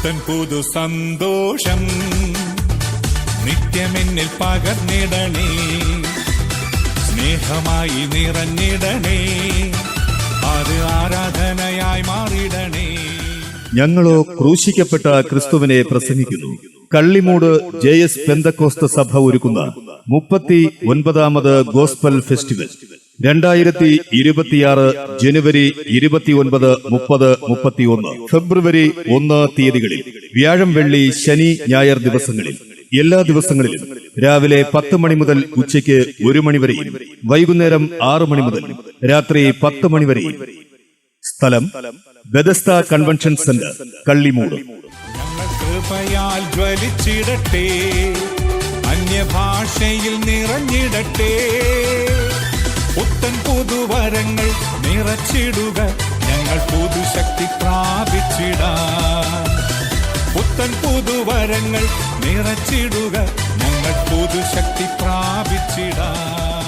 പുത്തൻ പുതു സന്തോഷം നിത്യമെന്നിൽ പകർന്നിടണേ, സ്നേഹമായി നിറഞ്ഞിടണേ, അത് ആരാധനയായി മാറിടണേ. ഞങ്ങളോ ക്രൂശിക്കപ്പെട്ട ക്രിസ്തുവിനെ പ്രസംഗിക്കുന്നു. കള്ളിമൂട് JS പെന്തക്കോസ്ത് സഭ ഒരുക്കുന്ന 39ാമത് ഗോസ്പൽ ഫെസ്റ്റിവൽ 2026 ജനുവരി 29, 30, 31, ഫെബ്രുവരി 1 തീയതികളിൽ വ്യാഴം, വെള്ളി, ശനി, ഞായർ ദിവസങ്ങളിൽ എല്ലാ ദിവസങ്ങളിലും രാവിലെ 10 മണി മുതൽ ഉച്ചയ്ക്ക് 1 മണി വരെയും വൈകുന്നേരം 6 മണി മുതൽ രാത്രി 10 മണി വരെയും. സ്ഥലം ബെഥസ്ത കൺവെൻഷൻ സെന്റർ, കള്ളിമൂട്. ഞങ്ങൾ കൃപയാൽ ജ്വലിച്ചിടട്ടെ, അന്യഭാഷയിൽ നിറഞ്ഞിടട്ടെ, പുത്തൻ പുതുവരങ്ങൾ നിറച്ചിടുക, ഞങ്ങൾ പുതുശക്തി പ്രാപിച്ചിടാം. പുത്തൻ പുതുവരങ്ങൾ നിറച്ചിടുക, ഞങ്ങൾ പുതുശക്തി പ്രാപിച്ചിടാം.